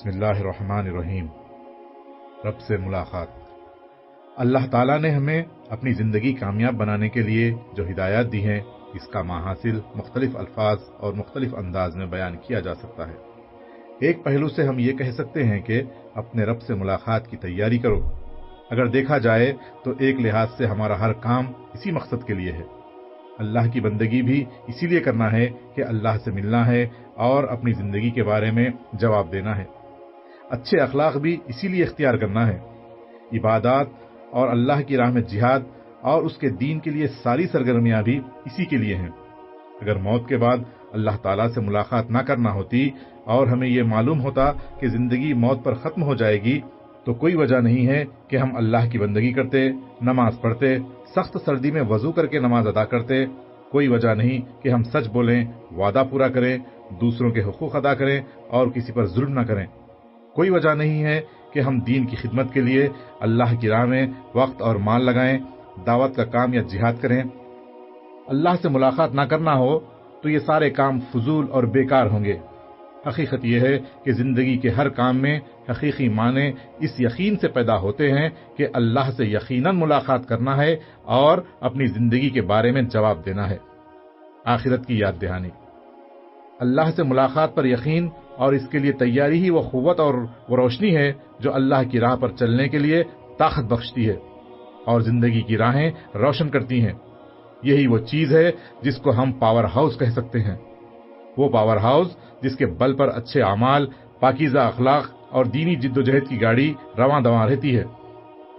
بسم اللہ الرحمن الرحیم۔ رب سے ملاقات۔ اللہ تعالیٰ نے ہمیں اپنی زندگی کامیاب بنانے کے لیے جو ہدایات دی ہیں، اس کا ماحصل مختلف الفاظ اور مختلف انداز میں بیان کیا جا سکتا ہے۔ ایک پہلو سے ہم یہ کہہ سکتے ہیں کہ اپنے رب سے ملاقات کی تیاری کرو۔ اگر دیکھا جائے تو ایک لحاظ سے ہمارا ہر کام اسی مقصد کے لیے ہے۔ اللہ کی بندگی بھی اسی لیے کرنا ہے کہ اللہ سے ملنا ہے اور اپنی زندگی کے بارے میں جواب دینا ہے۔ اچھے اخلاق بھی اسی لیے اختیار کرنا ہے۔ عبادات اور اللہ کی راہ میں جہاد اور اس کے دین کے لیے ساری سرگرمیاں بھی اسی کے لیے ہیں۔ اگر موت کے بعد اللہ تعالیٰ سے ملاقات نہ کرنا ہوتی اور ہمیں یہ معلوم ہوتا کہ زندگی موت پر ختم ہو جائے گی، تو کوئی وجہ نہیں ہے کہ ہم اللہ کی بندگی کرتے، نماز پڑھتے، سخت سردی میں وضو کر کے نماز ادا کرتے۔ کوئی وجہ نہیں کہ ہم سچ بولیں، وعدہ پورا کریں، دوسروں کے حقوق ادا کریں اور کسی پر ظلم نہ کریں۔ کوئی وجہ نہیں ہے کہ ہم دین کی خدمت کے لیے اللہ کی راہ میں وقت اور مال لگائیں، دعوت کا کام یا جہاد کریں۔ اللہ سے ملاقات نہ کرنا ہو تو یہ سارے کام فضول اور بیکار ہوں گے۔ حقیقت یہ ہے کہ زندگی کے ہر کام میں حقیقی معنی اس یقین سے پیدا ہوتے ہیں کہ اللہ سے یقیناً ملاقات کرنا ہے اور اپنی زندگی کے بارے میں جواب دینا ہے۔ آخرت کی یاد دہانی۔ اللہ سے ملاقات پر یقین اور اس کے لیے تیاری ہی وہ قوت اور وہ روشنی ہے جو اللہ کی راہ پر چلنے کے لیے طاقت بخشتی ہے اور زندگی کی راہیں روشن کرتی ہیں۔ یہی وہ چیز ہے جس کو ہم پاور ہاؤس کہہ سکتے ہیں۔ وہ پاور ہاؤس جس کے بل پر اچھے اعمال، پاکیزہ اخلاق اور دینی جد و جہد کی گاڑی رواں دواں رہتی ہے۔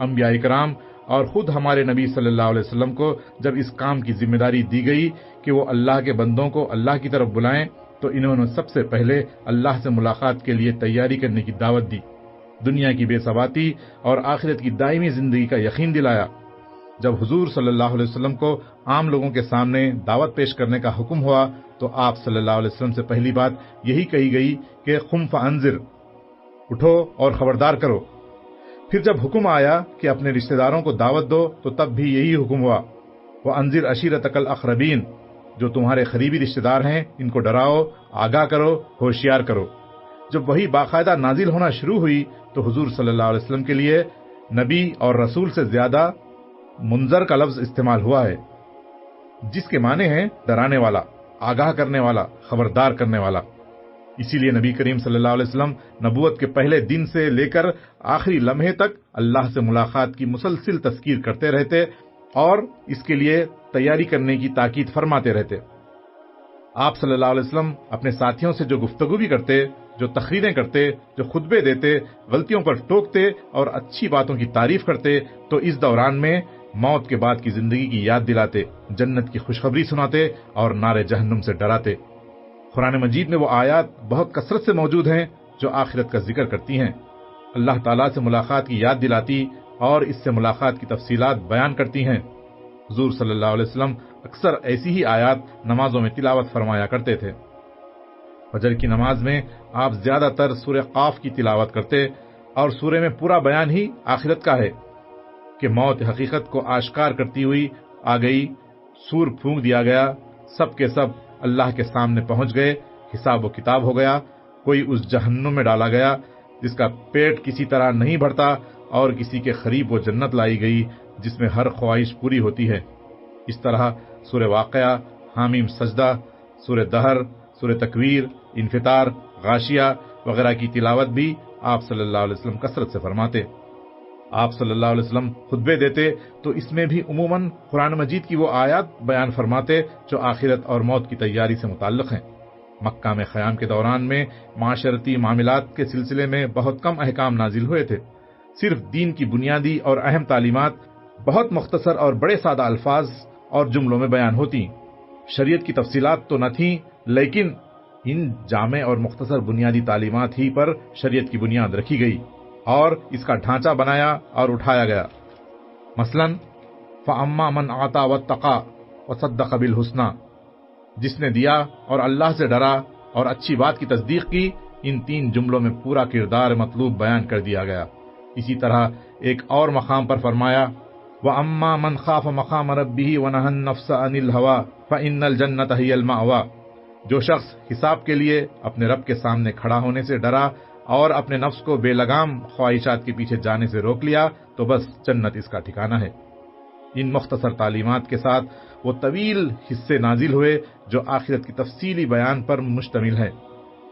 انبیاء کرام اور خود ہمارے نبی صلی اللہ علیہ وسلم کو جب اس کام کی ذمہ داری دی گئی کہ وہ اللہ کے بندوں کو اللہ کی طرف بلائیں، تو انہوں نے سب سے پہلے اللہ سے ملاقات کے لیے تیاری کرنے کی دعوت دی، دنیا کی بے ثباتی اور آخرت کی دائمی زندگی کا یقین دلایا۔ جب حضور صلی اللہ علیہ وسلم کو عام لوگوں کے سامنے دعوت پیش کرنے کا حکم ہوا تو آپ صلی اللہ علیہ وسلم سے پہلی بات یہی کہی گئی کہ قم فانذر، اٹھو اور خبردار کرو۔ پھر جب حکم آیا کہ اپنے رشتہ داروں کو دعوت دو تو تب بھی یہی حکم ہوا، وانذر عشیرتک الاقربین، جو تمہارے قریبی رشتہ دار ہیں ان کو ڈراؤ، آگاہ کرو، ہوشیار کرو۔ جب وہی باقاعدہ نازل ہونا شروع ہوئی تو حضور صلی اللہ علیہ وسلم کے لیے نبی اور رسول سے زیادہ منذر کا لفظ استعمال ہوا ہے، جس کے معنی ہیں ڈرانے والا، آگاہ کرنے والا، خبردار کرنے والا۔ اسی لیے نبی کریم صلی اللہ علیہ وسلم نبوت کے پہلے دن سے لے کر آخری لمحے تک اللہ سے ملاقات کی مسلسل تذکیر کرتے رہتے اور اس کے لیے تیاری کرنے کی تاکید فرماتے رہتے۔ آپ صلی اللہ علیہ وسلم اپنے ساتھیوں سے جو گفتگو بھی کرتے، جو تقریریں کرتے، جو خطبے دیتے، غلطیوں پر ٹوکتے اور اچھی باتوں کی تعریف کرتے، تو اس دوران میں موت کے بعد کی زندگی کی یاد دلاتے، جنت کی خوشخبری سناتے اور نار جہنم سے ڈراتے۔ قرآن مجید میں وہ آیات بہت کثرت سے موجود ہیں جو آخرت کا ذکر کرتی ہیں، اللہ تعالیٰ سے ملاقات کی یاد دلاتی اور اس سے ملاقات کی تفصیلات بیان کرتی ہیں۔ حضور صلی اللہ علیہ وسلم اکثر ایسی ہی آیات نمازوں میں تلاوت فرمایا کرتے تھے۔ فجر کی نماز میں آپ زیادہ تر سورہ قاف کی تلاوت کرتے اور سورہ میں پورا بیان ہی آخرت کا ہے کہ موت حقیقت کو آشکار کرتی ہوئی آ گئی، سور پھونک دیا گیا، سب کے سب اللہ کے سامنے پہنچ گئے، حساب و کتاب ہو گیا، کوئی اس جہنم میں ڈالا گیا جس کا پیٹ کسی طرح نہیں بھرتا اور کسی کے قریب وہ جنت لائی گئی جس میں ہر خواہش پوری ہوتی ہے۔ اس طرح سورہ واقعہ، حامیم سجدہ، سورہ دہر، سورہ تکویر، انفطار، غاشیہ وغیرہ کی تلاوت بھی آپ صلی اللہ علیہ وسلم کثرت سے فرماتے۔ آپ صلی اللہ علیہ وسلم خطبے دیتے تو اس میں بھی عموماً قرآن مجید کی وہ آیات بیان فرماتے جو آخرت اور موت کی تیاری سے متعلق ہیں۔ مکہ میں قیام کے دوران میں معاشرتی معاملات کے سلسلے میں بہت کم احکام نازل ہوئے تھے، صرف دین کی بنیادی اور اہم تعلیمات بہت مختصر اور بڑے سادہ الفاظ اور جملوں میں بیان ہوتی۔ شریعت کی تفصیلات تو نہ تھیں، لیکن ان جامع اور مختصر بنیادی تعلیمات ہی پر شریعت کی بنیاد رکھی گئی اور اس کا ڈھانچہ بنایا اور اٹھایا گیا۔ مثلاً فَأَمَّا مَنْ آتَى وَاتَّقَى وَصَدَّقَ بِالْحُسْنَى، جس نے دیا اور اللہ سے ڈرا اور اچھی بات کی تصدیق کی، ان 3 جملوں میں پورا کردار مطلوب بیان کر دیا گیا۔ اسی طرح ایک اور مقام پر فرمایا وَأَمَّا مَنْ خَافَ مَقَامَ رَبِّهِ وَنَهَى النَّفْسَ عَنِ الْهَوَىٰ فَإِنَّ الْجَنَّةَ هِيَ الْمَأْوَىٰ، جو شخص حساب کے لیے اپنے رب کے سامنے کھڑا ہونے سے ڈرا اور اپنے نفس کو بے لگام خواہشات کے پیچھے جانے سے روک لیا تو بس جنت اس کا ٹھکانہ ہے۔ ان مختصر تعلیمات کے ساتھ وہ طویل حصے نازل ہوئے جو آخرت کی تفصیلی بیان پر مشتمل ہے،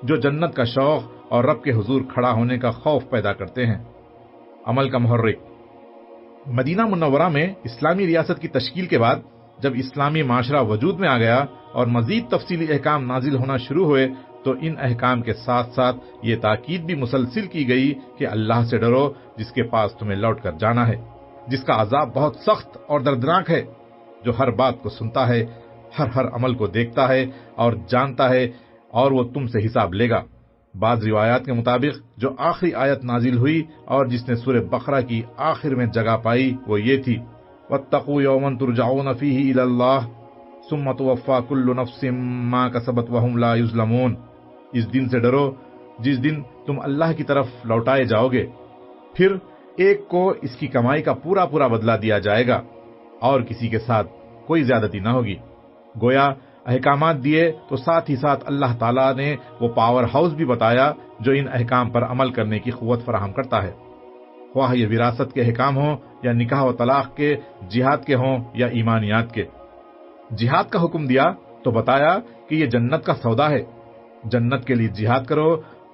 جو جنت کا شوق اور رب کے حضور کھڑا ہونے کا خوف پیدا کرتے ہیں۔ عمل کا محرک۔ مدینہ منورہ میں اسلامی ریاست کی تشکیل کے بعد جب اسلامی معاشرہ وجود میں آ گیا اور مزید تفصیلی احکام نازل ہونا شروع ہوئے تو ان احکام کے ساتھ ساتھ یہ تاکید بھی مسلسل کی گئی کہ اللہ سے ڈرو جس کے پاس تمہیں لوٹ کر جانا ہے، جس کا عذاب بہت سخت اور دردناک ہے، جو ہر بات کو سنتا ہے، ہر عمل کو دیکھتا ہے اور جانتا ہے، اور وہ تم سے حساب لے گا۔ بعض روایات کے مطابق جو آخری آیت نازل ہوئی اور جس نے سورہ بقرہ کی آخر میں جگہ پائی وہ یہ تھی، وَاتَّقُوا يَوْمًا تُرْجَعُونَ فِيهِ إِلَى اللَّهِ ثُمَّ تُوَفَّى كُلُّ نَفْسٍ مَا كَسَبَتْ وَهُمْ لَا يُظْلَمُونَ۔ اس دن سے ڈرو جس دن تم اللہ کی طرف لوٹائے جاؤ گے، پھر ایک کو اس کی کمائی کا پورا بدلہ دیا جائے گا اور کسی کے ساتھ کوئی زیادتی نہ ہوگی۔ گویا احکامات دیے تو ساتھ ہی ساتھ اللہ تعالیٰ نے وہ پاور ہاؤس بھی بتایا جو ان احکام پر عمل کرنے کی قوت فراہم کرتا ہے، خواہ یہ وراثت کے احکام ہوں یا نکاح و طلاق کے، جہاد کے ہوں یا ایمانیات کے۔ جہاد کا حکم دیا تو بتایا کہ یہ جنت کا سودا ہے، جنت کے لیے جہاد کرو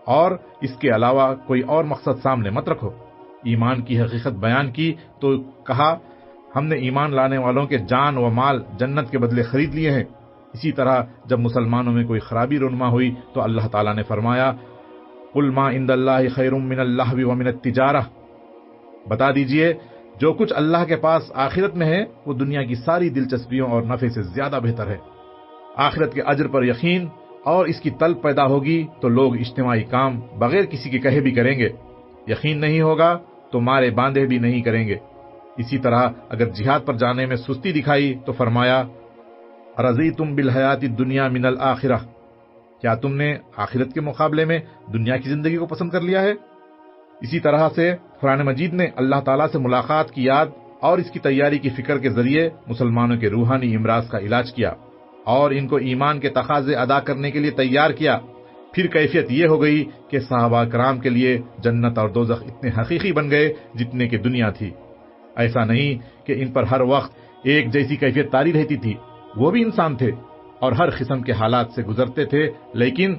اور اس کے علاوہ کوئی اور مقصد سامنے مت رکھو۔ ایمان کی حقیقت بیان کی تو کہا ہم نے ایمان لانے والوں کے جان و مال جنت کے بدلے خرید لیے ہیں۔ اسی طرح جب مسلمانوں میں کوئی خرابی رونما ہوئی تو اللہ تعالیٰ نے فرمایا قُلْ مَا عِندَ اللَّهِ خَيْرٌ مِّنَ اللَّهْوِ وَمِنَ التِّجَارَةِ، بتا دیجئے جو کچھ اللہ کے پاس آخرت میں ہے وہ دنیا کی ساری دلچسپیوں اور نفع سے زیادہ بہتر ہے۔ آخرت کے اجر پر یقین اور اس کی طلب پیدا ہوگی تو لوگ اجتماعی کام بغیر کسی کے کہے بھی کریں گے، یقین نہیں ہوگا تو مارے باندھے بھی نہیں کریں گے۔ اسی طرح اگر جہاد پر جانے میں سستی دکھائی تو فرمایا رضیتم بالحیات الدنیا من الآخرہ، کیا تم نے آخرت کے مقابلے میں دنیا کی زندگی کو پسند کر لیا ہے؟ اسی طرح سے قرآن مجید نے اللہ تعالیٰ سے ملاقات کی یاد اور اس کی تیاری کی فکر کے ذریعے مسلمانوں کے روحانی امراض کا علاج کیا اور ان کو ایمان کے تقاضے ادا کرنے کے لیے تیار کیا۔ پھر کیفیت یہ ہو گئی کہ صحابہ کرام کے لیے جنت اور دوزخ اتنے حقیقی بن گئے جتنے کہ دنیا تھی۔ ایسا نہیں کہ ان پر ہر وقت ایک جیسی کیفیت طاری رہتی تھی، وہ بھی انسان تھے اور ہر قسم کے حالات سے گزرتے تھے، لیکن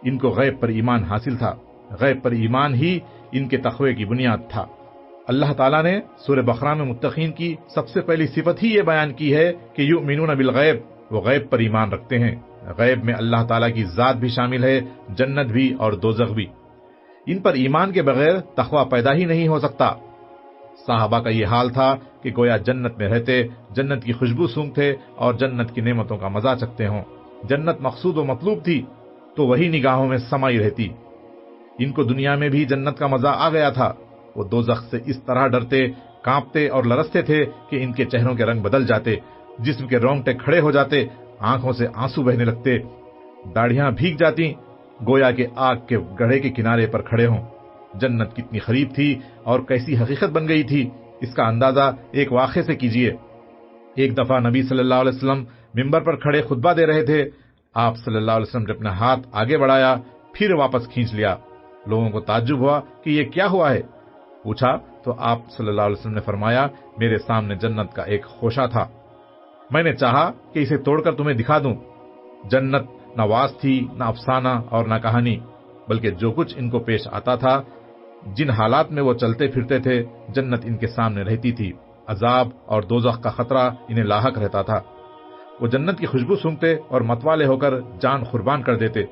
ان کو غیب پر ایمان حاصل تھا۔ غیب پر ایمان ہی ان کے تقوی کی بنیاد تھا۔ اللہ تعالیٰ نے سورہ بقرہ میں متقین کی سب سے پہلی صفت ہی یہ بیان کی ہے کہ یؤمنون بالغیب، وہ غیب پر ایمان رکھتے ہیں۔ غیب میں اللہ تعالیٰ کی ذات بھی شامل ہے، جنت بھی اور دوزخ بھی۔ ان پر ایمان کے بغیر تقوی پیدا ہی نہیں ہو سکتا۔ صحابہ کا یہ حال تھا کہ گویا جنت میں رہتے، جنت کی خوشبو سونگتے اور جنت کی نعمتوں کا مزہ چکھتے ہوں۔ جنت مقصود و مطلوب تھی تو وہی نگاہوں میں سمائی رہتی۔ ان کو دنیا میں بھی جنت کا مزہ آ گیا تھا۔ وہ دوزخ سے اس طرح ڈرتے، کانپتے اور لرزتے تھے کہ ان کے چہروں کے رنگ بدل جاتے، جسم کے رونگٹے کھڑے ہو جاتے، آنکھوں سے آنسو بہنے لگتے، داڑھیاں بھیگ جاتی، گویا کہ آگ کے گڑھے کے کنارے پر کھڑے ہوں۔ جنت کتنی قریب تھی اور کیسی حقیقت بن گئی تھی، اس کا اندازہ ایک واقعے سے کیجیے۔ ایک دفعہ نبی صلی اللہ علیہ وسلم ممبر پر کھڑے خطبہ دے رہے تھے۔ آپ صلی اللہ علیہ وسلم نے اپنا ہاتھ آگے بڑھایا، پھر واپس کھینچ لیا۔ لوگوں کو تعجب ہوا کہ یہ کیا ہوا ہے؟ پوچھا تو آپ صلی اللہ علیہ وسلم نے فرمایا، میرے سامنے جنت کا ایک خوشہ تھا، میں نے چاہا کہ اسے توڑ کر تمہیں دکھا دوں۔ جنت نہ واز تھی، نہ افسانہ اور نہ کہانی، بلکہ جو کچھ ان کو پیش آتا تھا، جن حالات میں وہ چلتے پھرتے تھے، جنت ان کے سامنے رہتی تھی۔ عذاب اور دوزخ کا خطرہ انہیں لاحق رہتا تھا۔ وہ جنت کی خوشبو سونگتے اور متوالے ہو کر جان قربان کر دیتے۔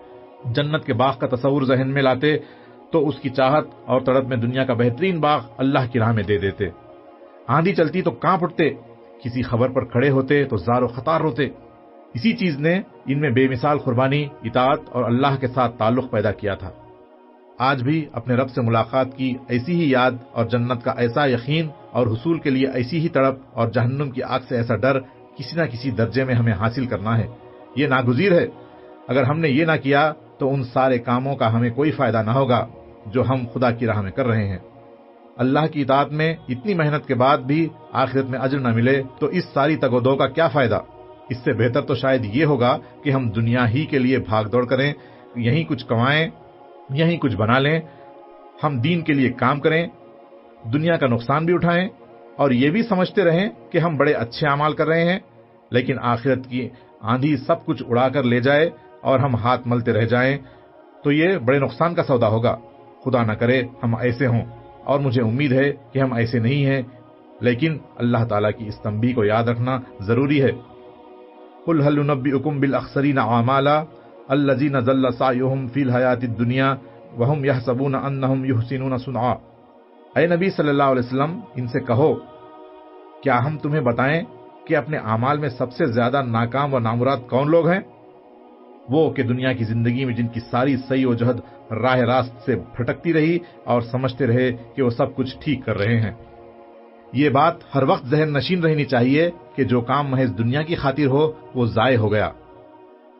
جنت کے باغ کا تصور ذہن میں لاتے تو اس کی چاہت اور تڑپ میں دنیا کا بہترین باغ اللہ کی راہ میں دے دیتے۔ آندھی چلتی تو کانپ اٹھتے، کسی خبر پر کھڑے ہوتے تو زار و خطار روتے۔ اسی چیز نے ان میں بے مثال قربانی، اطاعت اور اللہ کے ساتھ تعلق پیدا کیا تھا۔ آج بھی اپنے رب سے ملاقات کی ایسی ہی یاد اور جنت کا ایسا یقین اور حصول کے لیے ایسی ہی تڑپ اور جہنم کی آگ سے ایسا ڈر کسی نہ کسی درجے میں ہمیں حاصل کرنا ہے۔ یہ ناگزیر ہے۔ اگر ہم نے یہ نہ کیا تو ان سارے کاموں کا ہمیں کوئی فائدہ نہ ہوگا جو ہم خدا کی راہ میں کر رہے ہیں۔ اللہ کی اطاعت میں اتنی محنت کے بعد بھی آخرت میں اجر نہ ملے تو اس ساری تگ و دو کا کیا فائدہ؟ اس سے بہتر تو شاید یہ ہوگا کہ ہم دنیا ہی کے لیے بھاگ دوڑ کریں، یہیں کچھ کمائیں، یہیں کچھ بنا لیں ہم دین کے لیے کام کریں، دنیا کا نقصان بھی اٹھائیں اور یہ بھی سمجھتے رہیں کہ ہم بڑے اچھے اعمال کر رہے ہیں، لیکن آخرت کی آندھی سب کچھ اڑا کر لے جائے اور ہم ہاتھ ملتے رہ جائیں تو یہ بڑے نقصان کا سودا ہوگا۔ خدا نہ کرے ہم ایسے ہوں، اور مجھے امید ہے کہ ہم ایسے نہیں ہیں، لیکن اللہ تعالیٰ کی اس تنبیہ کو یاد رکھنا ضروری ہے۔ قل هل ننبئكم بالاخسرین اعمالا الذین ضل سعیهم فی الحیاۃ الدنیا وهم یحسبون انهم یحسنون صنعا۔ اے نبی صلی اللہ علیہ وسلم، ان سے کہو کیا ہم تمہیں بتائیں کہ اپنے اعمال میں سب سے زیادہ ناکام و نامراد کون لوگ ہیں؟ وہ کہ دنیا کی زندگی میں جن کی ساری سعی و جہد راہ راست سے بھٹکتی رہی اور سمجھتے رہے کہ وہ سب کچھ ٹھیک کر رہے ہیں۔ یہ بات ہر وقت ذہن نشین رہنی چاہیے کہ جو کام محض دنیا کی خاطر ہو وہ ضائع ہو گیا،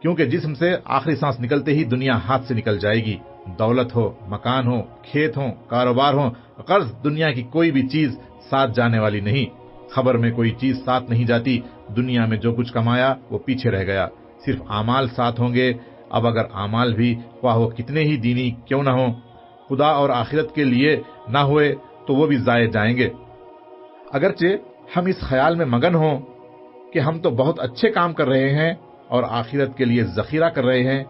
کیونکہ جسم سے آخری سانس نکلتے ہی دنیا ہاتھ سے نکل جائے گی۔ دولت ہو، مکان ہو، کھیت ہو، کاروبار ہو، قرض، دنیا کی کوئی بھی چیز ساتھ جانے والی نہیں۔ خبر میں کوئی چیز ساتھ نہیں جاتی۔ دنیا میں جو کچھ کمایا وہ پیچھے رہ گیا، صرف اعمال ساتھ ہوں گے۔ اب اگر اعمال بھی خواہ وہ کتنے ہی دینی کیوں نہ ہوں، خدا اور آخرت کے لیے نہ ہوئے تو وہ بھی ضائع جائیں گے۔ اگرچہ ہم اس خیال میں مگن ہوں کہ ہم تو بہت اچھے کام کر رہے ہیں اور آخرت کے لیے ذخیرہ کر رہے ہیں،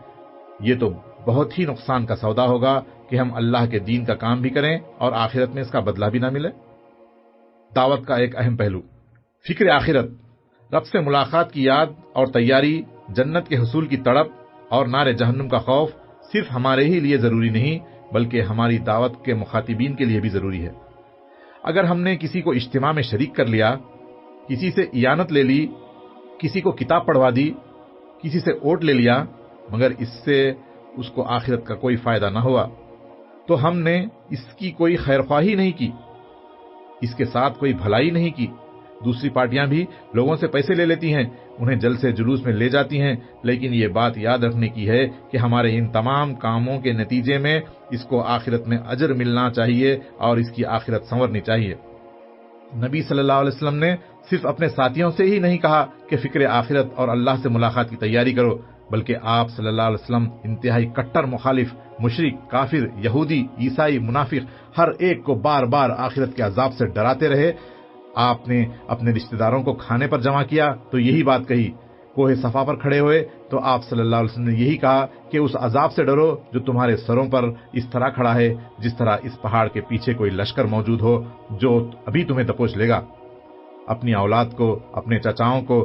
یہ تو بہت ہی نقصان کا سودا ہوگا کہ ہم اللہ کے دین کا کام بھی کریں اور آخرت میں اس کا بدلہ بھی نہ ملے۔ دعوت کا ایک اہم پہلو، فکر آخرت، رب سے ملاقات کی یاد اور تیاری، جنت کے حصول کی تڑپ اور نار جہنم کا خوف صرف ہمارے ہی لیے ضروری نہیں بلکہ ہماری دعوت کے مخاطبین کے لیے بھی ضروری ہے۔ اگر ہم نے کسی کو اجتماع میں شریک کر لیا، کسی سے اعانت لے لی، کسی کو کتاب پڑھوا دی، کسی سے ووٹ لے لیا، مگر اس سے اس کو آخرت کا کوئی فائدہ نہ ہوا، تو ہم نے اس کی کوئی خیرخواہی نہیں کی، اس کے ساتھ کوئی بھلائی نہیں کی۔ دوسری پارٹیاں بھی لوگوں سے پیسے لے لیتی ہیں، انہیں جلسے جلوس میں لے جاتی ہیں، لیکن یہ بات یاد رکھنے کی ہے کہ ہمارے ان تمام کاموں کے نتیجے میں اس کو آخرت میں اجر ملنا چاہیے اور اس کی آخرت سنورنی چاہیے۔ نبی صلی اللہ علیہ وسلم نے صرف اپنے ساتھیوں سے ہی نہیں کہا کہ فکر آخرت اور اللہ سے ملاقات کی تیاری کرو، بلکہ آپ صلی اللہ علیہ وسلم انتہائی کٹر مخالف، مشرک، کافر، یہودی، عیسائی، منافق، ہر ایک کو بار بار آخرت کے عذاب سے ڈراتے رہے۔ آپ نے اپنے رشتہ داروں کو کھانے پر جمع کیا تو یہی بات کہی، کوہ صفا پر کھڑے ہوئے تو آپ صلی اللہ علیہ وسلم نے یہی کہا کہ اس عذاب سے ڈرو جو تمہارے سروں پر اس طرح کھڑا ہے جس طرح اس پہاڑ کے پیچھے کوئی لشکر موجود ہو جو ابھی تمہیں دبوچ لے گا۔ اپنی اولاد کو، اپنے چچاؤں کو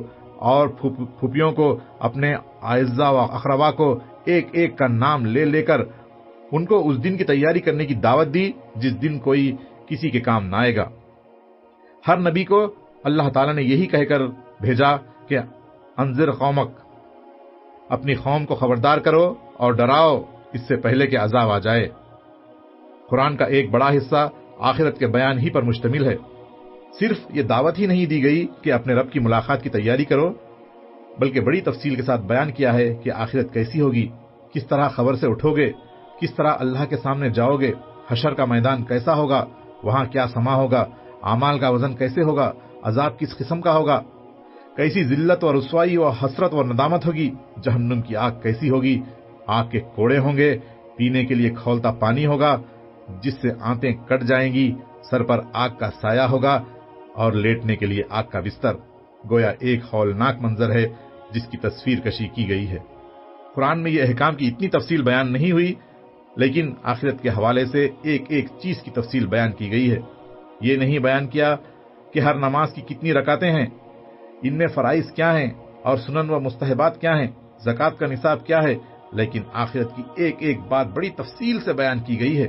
اور پھوپھیوں کو، اپنے اعزاء و اقربا کو ایک ایک کا نام لے لے کر ان کو اس دن کی تیاری کرنے کی دعوت دی جس دن کوئی کسی کے کام نہ آئے گا۔ ہر نبی کو اللہ تعالیٰ نے یہی کہہ کر بھیجا کہ انذر قومک، اپنی قوم کو خبردار کرو اور ڈراؤ اس سے پہلے کہ عذاب آ جائے۔ قرآن کا ایک بڑا حصہ آخرت کے بیان ہی پر مشتمل ہے۔ صرف یہ دعوت ہی نہیں دی گئی کہ اپنے رب کی ملاقات کی تیاری کرو، بلکہ بڑی تفصیل کے ساتھ بیان کیا ہے کہ آخرت کیسی ہوگی، کس طرح خبر سے اٹھو گے، کس طرح اللہ کے سامنے جاؤ گے، حشر کا میدان کیسا ہوگا، وہاں کیا سما ہوگا، اعمال کا وزن کیسے ہوگا، عذاب کس قسم کا ہوگا، کیسی ذلت و رسوائی و حسرت و ندامت ہوگی، جہنم کی آگ کیسی ہوگی، آگ کے کوڑے ہوں گے، پینے کے لیے کھولتا پانی ہوگا جس سے آنتیں کٹ جائیں گی، سر پر آگ کا سایہ ہوگا اور لیٹنے کے لیے آگ کا بستر۔ گویا ایک ہولناک منظر ہے جس کی تصویر کشی کی گئی ہے۔ قرآن میں یہ احکام کی اتنی تفصیل بیان نہیں ہوئی، لیکن آخرت کے حوالے سے ایک ایک چیز کی تفصیل بیان کی گئی ہے۔ یہ نہیں بیان کیا کہ ہر نماز کی کتنی رکعتیں ہیں، ان میں فرائض کیا ہیں اور سنن و مستحبات کیا ہیں، زکوٰۃ کا نصاب کیا ہے، لیکن آخرت کی ایک ایک بات بڑی تفصیل سے بیان کی گئی ہے۔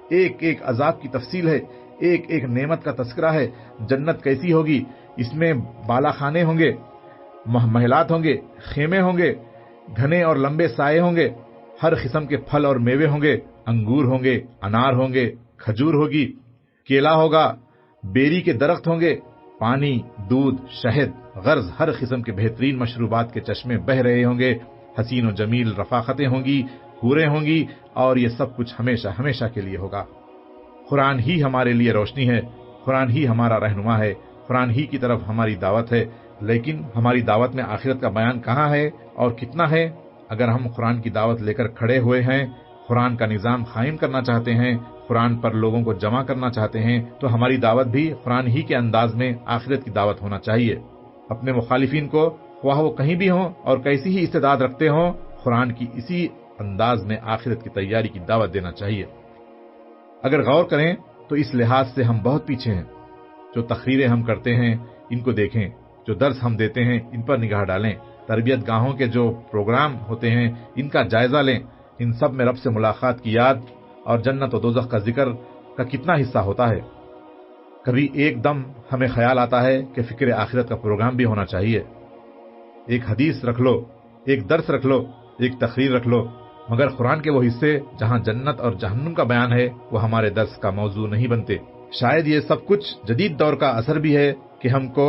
ایک ایک عذاب کی تفصیل ہے، ایک ایک نعمت کا تذکرہ ہے۔ جنت کیسی ہوگی، اس میں بالا خانے ہوں گے، محلات ہوں گے، خیمے ہوں گے، گھنے اور لمبے سائے ہوں گے، ہر قسم کے پھل اور میوے ہوں گے، انگور ہوں گے، انار ہوں گے، کھجور ہوگی، کیلا ہوگا، بیری کے درخت ہوں گے، پانی، دودھ، شہد، غرض ہر قسم کے بہترین مشروبات کے چشمے بہہ رہے ہوں گے، حسین و جمیل رفاقتیں ہوں گی، حوریں ہوں گی، اور یہ سب کچھ ہمیشہ ہمیشہ کے لیے ہوگا۔ قرآن ہی ہمارے لیے روشنی ہے، قرآن ہی ہمارا رہنما ہے، قرآن ہی کی طرف ہماری دعوت ہے، لیکن ہماری دعوت میں آخرت کا بیان کہاں ہے اور کتنا ہے؟ اگر ہم قرآن کی دعوت لے کر کھڑے ہوئے ہیں، قرآن کا نظام قائم کرنا چاہتے ہیں، قرآن پر لوگوں کو جمع کرنا چاہتے ہیں تو ہماری دعوت بھی قرآن ہی کے انداز میں آخرت کی دعوت ہونا چاہیے۔ اپنے مخالفین کو خواہ وہ کہیں بھی ہوں اور کیسی ہی استعداد رکھتے ہوں، قرآن کی اسی انداز میں آخرت کی تیاری کی دعوت دینا چاہیے۔ اگر غور کریں تو اس لحاظ سے ہم بہت پیچھے ہیں۔ جو تقریریں ہم کرتے ہیں ان کو دیکھیں، جو درس ہم دیتے ہیں ان پر نگاہ ڈالیں، تربیت گاہوں کے جو پروگرام ہوتے ہیں ان کا جائزہ لیں، ان سب میں رب سے ملاقات کی یاد اور جنت و دوزخ کا ذکر کا کتنا حصہ ہوتا ہے۔ کبھی ایک دم ہمیں خیال آتا ہے کہ فکر آخرت کا پروگرام بھی ہونا چاہیے۔ ایک حدیث رکھ لو، ایک درس رکھ لو، ایک تقریر رکھ لو، مگر قرآن کے وہ حصے جہاں جنت اور جہنم کا بیان ہے وہ ہمارے درس کا موضوع نہیں بنتے۔ شاید یہ سب کچھ جدید دور کا اثر بھی ہے کہ ہم کو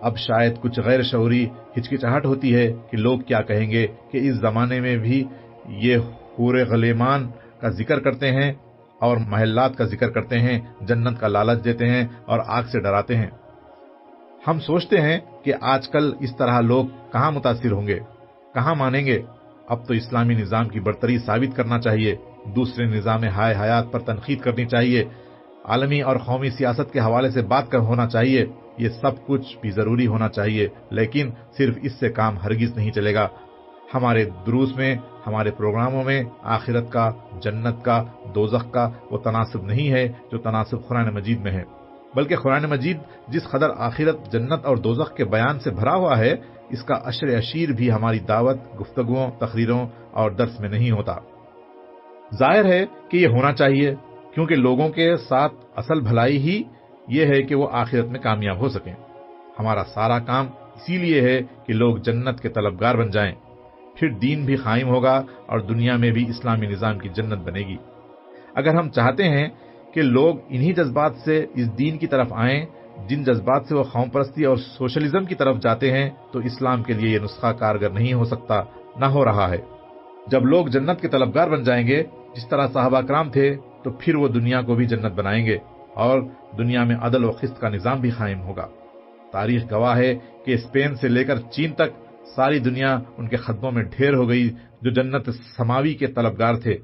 اب شاید کچھ غیر شعوری ہچکچاہٹ ہوتی ہے کہ لوگ کیا کہیں گے کہ اس زمانے میں بھی یہ حور غلیمان کا ذکر کرتے ہیں اور محلات کا ذکر کرتے ہیں، جنت کا لالچ دیتے ہیں اور آگ سے ڈراتے ہیں۔ ہم سوچتے ہیں کہ آج کل اس طرح لوگ کہاں متاثر ہوں گے، کہاں مانیں گے۔ اب تو اسلامی نظام کی برتری ثابت کرنا چاہیے، دوسرے نظام ہائے حیات پر تنقید کرنی چاہیے، عالمی اور قومی سیاست کے حوالے سے بات ہونا چاہیے۔ یہ سب کچھ بھی ضروری ہونا چاہیے، لیکن صرف اس سے کام ہرگز نہیں چلے گا۔ ہمارے دروس میں، ہمارے پروگراموں میں آخرت کا، جنت کا، دوزخ کا وہ تناسب نہیں ہے جو تناسب قرآن مجید میں ہے، بلکہ قرآن مجید جس قدر آخرت، جنت اور دوزخ کے بیان سے بھرا ہوا ہے، اس کا عشر اشیر بھی ہماری دعوت، گفتگوؤں، تقریروں اور درس میں نہیں ہوتا۔ ظاہر ہے کہ یہ ہونا چاہیے، کیونکہ لوگوں کے ساتھ اصل بھلائی ہی یہ ہے کہ وہ آخرت میں کامیاب ہو سکیں۔ ہمارا سارا کام اسی لیے ہے کہ لوگ جنت کے طلبگار بن جائیں، پھر دین بھی قائم ہوگا اور دنیا میں بھی اسلامی نظام کی جنت بنے گی۔ اگر ہم چاہتے ہیں کہ لوگ انہی جذبات سے اس دین کی طرف آئیں جن جذبات سے وہ قوم پرستی اور سوشلزم کی طرف جاتے ہیں، تو اسلام کے لیے یہ نسخہ کارگر نہیں ہو سکتا، نہ ہو رہا ہے۔ جب لوگ جنت کے طلبگار بن جائیں گے جس طرح صحابہ کرام تھے، تو پھر وہ دنیا کو بھی جنت بنائیں گے اور دنیا میں عدل و قسط کا نظام بھی قائم ہوگا۔ تاریخ گواہ ہے کہ اسپین سے لے کر چین تک ساری دنیا ان کے قدموں میں ڈھیر ہو گئی جو جنت سماوی کے طلبگار تھے۔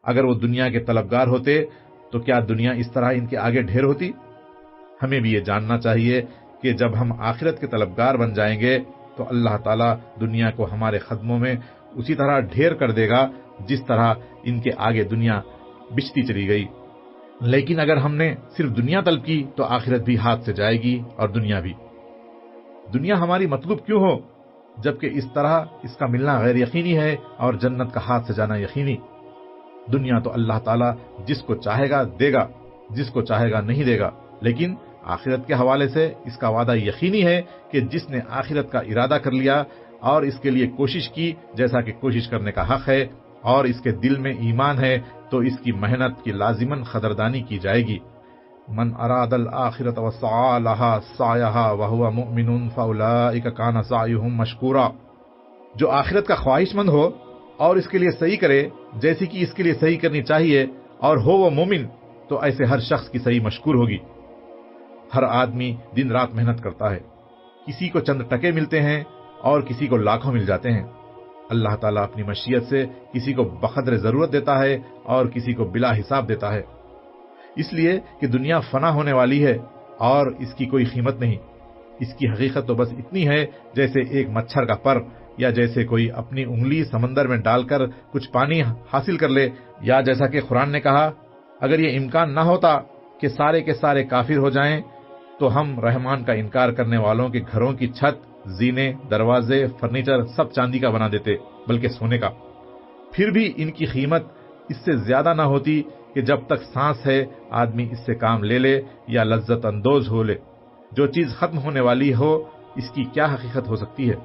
اگر وہ دنیا کے طلبگار ہوتے تو کیا دنیا اس طرح ان کے آگے ڈھیر ہوتی؟ ہمیں بھی یہ جاننا چاہیے کہ جب ہم آخرت کے طلبگار بن جائیں گے تو اللہ تعالیٰ دنیا کو ہمارے قدموں میں اسی طرح ڈھیر کر دے گا جس طرح ان کے آگے دنیا بچھتی چلی گئی۔ لیکن اگر ہم نے صرف دنیا طلب کی تو آخرت بھی ہاتھ سے جائے گی اور دنیا بھی۔ دنیا ہماری مطلوب کیوں ہو جبکہ اس طرح اس کا ملنا غیر یقینی ہے اور جنت کا ہاتھ سے جانا یقینی۔ دنیا تو اللہ تعالیٰ جس کو چاہے گا دے گا، جس کو چاہے گا نہیں دے گا، لیکن آخرت کے حوالے سے اس کا وعدہ یقینی ہے کہ جس نے آخرت کا ارادہ کر لیا اور اس کے لیے کوشش کی، جیسا کہ کوشش کرنے کا حق ہے، اور اس کے دل میں ایمان ہے، تو اس کی محنت کی لازماً قدردانی کی جائے گی۔ من اراد الآخرۃ وسعى لها سعيها وهو مؤمن فاولئک کان سعیهم مشکورا۔ جو آخرت کا خواہش مند ہو اور اس کے لیے صحیح کرے جیسی کہ اس کے لیے صحیح کرنی چاہیے اور ہو وہ مومن، تو ایسے ہر شخص کی صحیح مشکور ہوگی۔ ہر آدمی دن رات محنت کرتا ہے، کسی کو چند ٹکے ملتے ہیں اور کسی کو لاکھوں مل جاتے ہیں۔ اللہ تعالیٰ اپنی مشیت سے کسی کو بقدر ضرورت دیتا ہے اور کسی کو بلا حساب دیتا ہے، اس لیے کہ دنیا فنا ہونے والی ہے اور اس کی کوئی قیمت نہیں۔ اس کی حقیقت تو بس اتنی ہے جیسے ایک مچھر کا پر، یا جیسے کوئی اپنی انگلی سمندر میں ڈال کر کچھ پانی حاصل کر لے، یا جیسا کہ قرآن نے کہا اگر یہ امکان نہ ہوتا کہ سارے کے سارے کافر ہو جائیں تو ہم رحمان کا انکار کرنے والوں کے گھروں کی چھت، زینے، دروازے، فرنیچر سب چاندی کا بنا دیتے، بلکہ سونے کا۔ پھر بھی ان کی قیمت اس سے زیادہ نہ ہوتی کہ جب تک سانس ہے آدمی اس سے کام لے لے یا لذت اندوز ہو لے۔ جو چیز ختم ہونے والی ہو اس کی کیا حقیقت ہو سکتی ہے؟